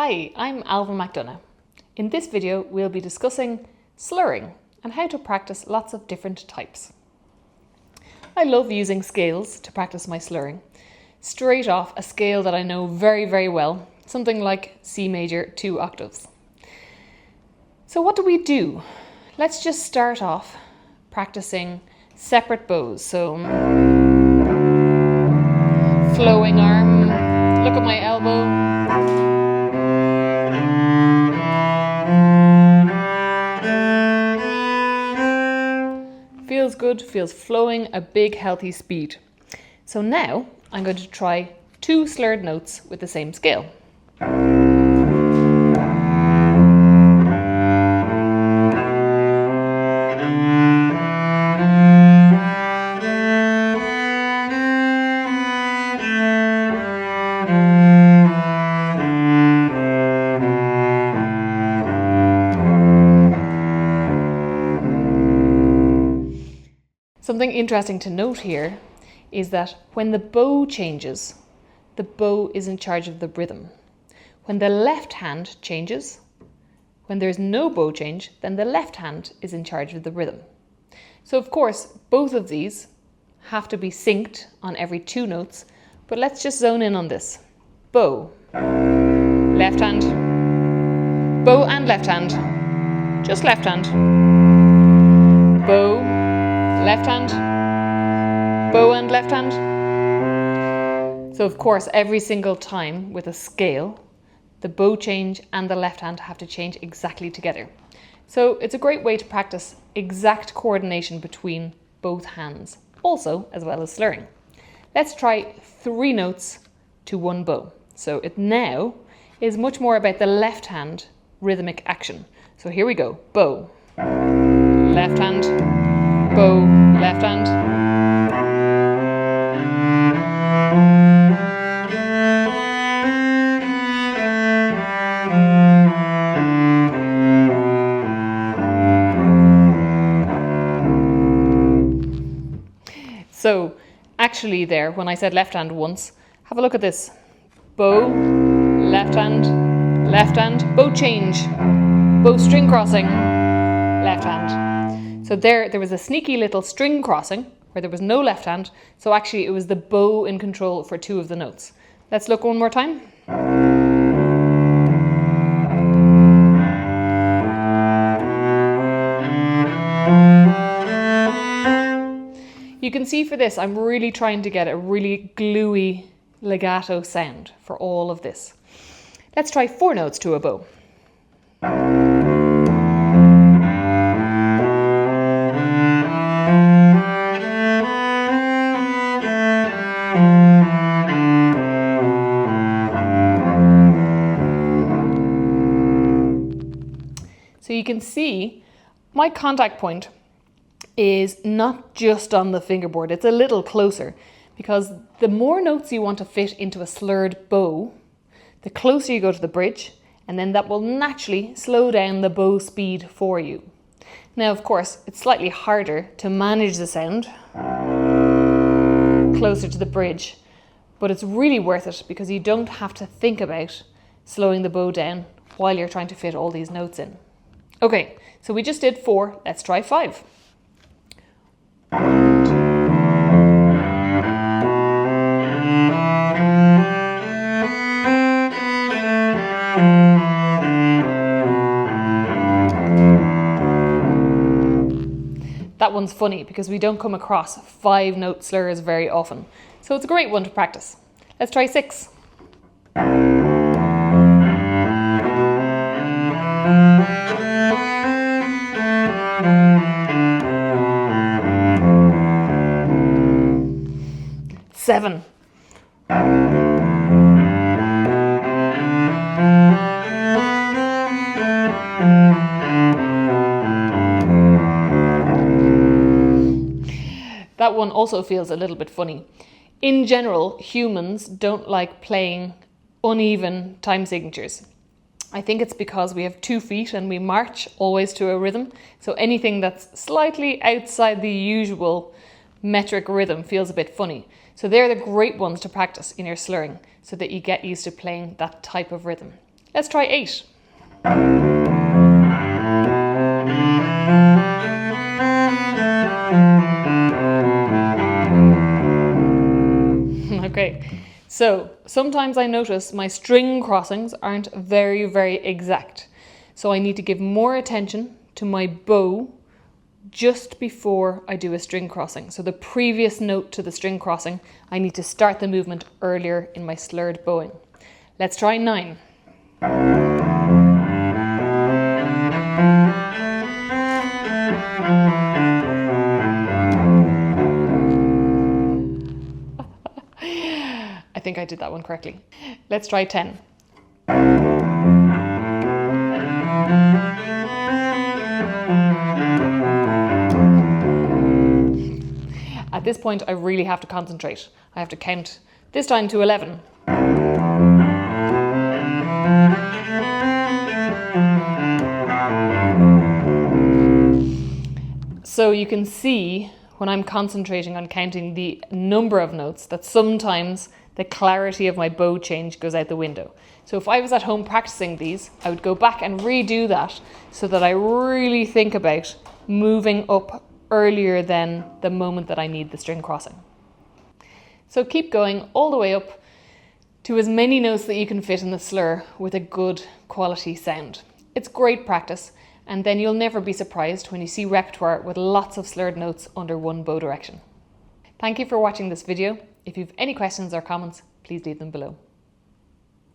Hi, I'm Ailbhe McDonagh. In this video we'll be discussing slurring and how to practice lots of different types. I love using scales to practice my slurring. Straight off a scale that I know very well, something like C major 2 octaves. So what do? Let's just start off practicing separate bows. So flowing arm, look at my elbow. Feels good, feels flowing, a big healthy speed. So now I'm going to try 2 slurred notes with the same scale. Something interesting to note here is that when the bow changes, the bow is in charge of the rhythm. When the left hand changes, when there's no bow change, then the left hand is in charge of the rhythm. So of course, both of these have to be synced on every 2 notes, but let's just zone in on this. Bow, left hand, bow and left hand, just left hand, bow, left hand, bow and left hand. So of course, every single time with a scale, the bow change and the left hand have to change exactly together. So it's a great way to practice exact coordination between both hands, also as well as slurring. Let's try 3 notes to 1 bow. So it now is much more about the left hand rhythmic action. So here we go. Bow, left hand, bow, left hand. So actually there, when I said left hand once, have a look at this. Bow, left hand, bow change, bow string crossing, left hand. So there was a sneaky little string crossing where there was no left hand. So actually it was the bow in control for 2 of the notes. Let's look one more time. You can see for this, I'm really trying to get a really gluey legato sound for all of this. Let's try 4 notes to a bow. So you can see my contact point is not just on the fingerboard, it's a little closer, because the more notes you want to fit into a slurred bow, the closer you go to the bridge, and then that will naturally slow down the bow speed for you. Now of course it's slightly harder to manage the sound closer to the bridge, but it's really worth it because you don't have to think about slowing the bow down while you're trying to fit all these notes in. Okay, so we just did 4, let's try 5. That one's funny because we don't come across 5-note slurs very often. So it's a great one to practice. Let's try 6. Seven. That one also feels a little bit funny. In general, humans don't like playing uneven time signatures. I think it's because we have 2 feet and we march always to a rhythm. So anything that's slightly outside the usual metric rhythm feels a bit funny. So they're the great ones to practice in your slurring so that you get used to playing that type of rhythm. Let's try 8. Okay, so sometimes I notice my string crossings aren't very, very exact. So I need to give more attention to my bow just before I do a string crossing. So the previous note to the string crossing, I need to start the movement earlier in my slurred bowing. Let's try 9. I think I did that one correctly. Let's try 10. At this point, I really have to concentrate. I have to count this time to 11. So you can see when I'm concentrating on counting the number of notes that sometimes the clarity of my bow change goes out the window. So if I was at home practicing these, I would go back and redo that so that I really think about moving up earlier than the moment that I need the string crossing. So keep going all the way up to as many notes that you can fit in the slur with a good quality sound. It's great practice, and then you'll never be surprised when you see repertoire with lots of slurred notes under one bow direction. Thank you for watching this video. If you have any questions or comments, please leave them below.